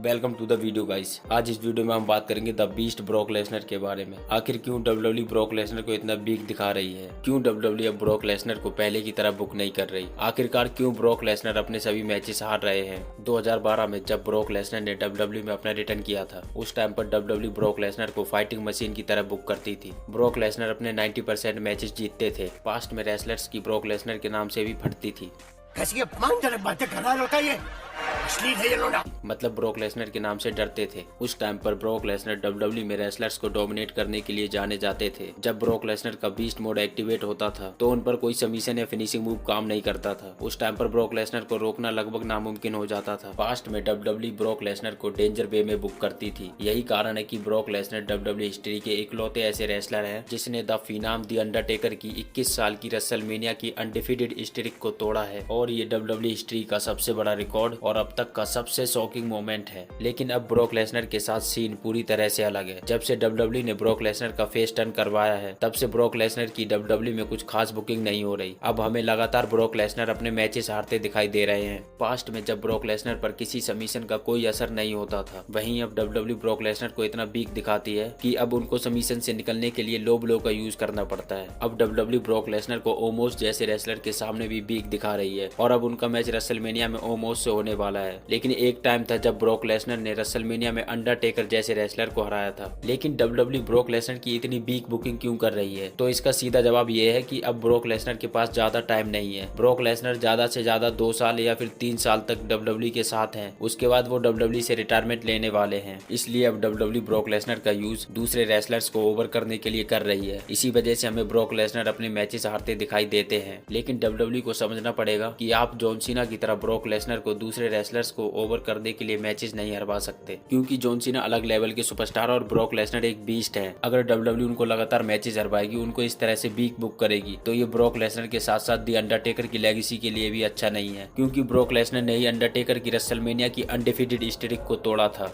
Welcome to the video guys. आज इस video में हम बात करेंगे द बीस्ट ब्रॉक लेसनर के बारे में। आखिर क्यों डब्ल्यूडब्ल्यूई ब्रॉक लेसनर को इतना वीक दिखा रही है, क्यों डब्ल्यूडब्ल्यूई अब ब्रॉक लेसनर को पहले की तरह बुक नहीं कर रही, आखिरकार क्यों ब्रॉक लेसनर अपने सभी मैचेस हार रहे हैं। 2012 में जब ब्रॉक लेसनर ने डब्ल्यूडब्ल्यूई में अपना रिटर्न किया था, उस टाइम पर डब्ल्यूडब्ल्यूई ब्रॉक लेसनर को फाइटिंग मशीन की तरह बुक करती थी। ब्रॉक लेसनर अपने 90% मैचेस जीतते थे। पास्ट में रेसलर्स की ब्रॉक लेसनर के नाम से भी फटती थी। कैसी अपमानजनक बातें कर रहा होता ये अश्लील है ये लोना। मतलब ब्रॉक लेसनर के नाम से डरते थे। उस टाइम पर ब्रॉक लेसनर डब्ल्यूडब्ल्यूई में रेसलर्स को डोमिनेट करने के लिए जाने जाते थे। जब ब्रॉक लेसनर का बीस्ट मोड एक्टिवेट होता था तो उन पर कोई सबमिशन या फिनिशिंग मूव काम नहीं करता था। उस टाइम पर ब्रॉक लेसनर को रोकना लगभग नामुमकिन हो जाता था। पास्ट में डब्ल्यूडब्ल्यूई ब्रॉक लेसनर को डेंजर वे में बुक करती थी। यही कारण है कि ब्रॉक लेसनर डब्ल्यूडब्ल्यूई हिस्ट्री के इकलौते ऐसे रेसलर हैं जिसने द फिनाम द अंडरटेकर की 21 साल की रेसलमेनिया की अनडिफीटेड स्ट्रीक को तोड़ा है और ये डब्ल्यूडब्ल्यूई हिस्ट्री का सबसे बड़ा रिकॉर्ड और अब तक का सबसे शॉकिंग मोमेंट है। लेकिन अब ब्रॉक लेसनर के साथ सीन पूरी तरह से अलग है। जब से डब्ल्यूडब्ल्यूई ने ब्रॉक लेसनर का फेस टर्न करवाया है, तब से ब्रॉक लेसनर की डब्ल्यूडब्ल्यूई में कुछ खास बुकिंग नहीं हो रही। अब हमें लगातार ब्रॉक लेसनर अपने मैचेस हारते दिखाई दे रहे हैं। पास्ट में जब ब्रॉक लेसनर पर किसी सबमिशन का कोई असर नहीं होता था, वहीं अब डब्ल्यूडब्ल्यूई ब्रॉक लेसनर को इतना वीक दिखाती है कि अब उनको सबमिशन से निकलने के लिए लो ब्लो का यूज करना पड़ता है। अब डब्ल्यूडब्ल्यूई ब्रॉक लेसनर को ओमोस जैसे रेसलर के सामने भी वीक दिखा रही है और अब उनका मैच रेसलमेनिया में ओमोस से होने वाला है। लेकिन एक टाइम था जब ब्रॉक लेसनर ने रेसलमेनिया में अंडरटेकर जैसे रेसलर को हराया था। लेकिन डब्ल्यूडब्ल्यूई ब्रॉक लेसनर की इतनी वीक बुकिंग क्यों कर रही है? तो इसका सीधा जवाब ये है कि अब ब्रॉक लेसनर के पास ज्यादा टाइम नहीं है। ब्रॉक लेसनर ज्यादा से ज्यादा 2 साल या फिर 3 साल तक डब्ल्यूडब्ल्यूई के साथ हैं। उसके बाद वो डब्ल्यूडब्ल्यूई से रिटायरमेंट लेने वाले हैं। इसलिए अब डब्ल्यूडब्ल्यूई ब्रॉक लेसनर का यूज दूसरे रेसलर्स को ओवर करने के लिए कर रही है। इसी वजह से हमें ब्रॉक लेसनर अपने मैचेस हारते दिखाई देते हैं। लेकिन डब्ल्यूडब्ल्यूई को समझना पड़ेगा कि आप जॉन सीना की तरह ब्रॉक लेसनर को दूसरे रेसलर्स को ओवर करने के लिए मैचेस नहीं हरवा सकते, क्योंकि जॉन सीना अलग लेवल के सुपरस्टार और ब्रॉक लेसनर एक बीस्ट है। अगर डब्ल्यूडब्ल्यूई उनको लगातार मैचेस हरवाएगी, उनको इस तरह से वीक बुक करेगी, तो ये ब्रॉक लेसनर के साथ साथ दी अंडरटेकर की लेगेसी के लिए भी अच्छा नहीं है, क्योंकि ब्रॉक लेसनर ने ही अंडरटेकर की रेसलमेनिया की अनडिफीटेड स्ट्रीक को तोड़ा था।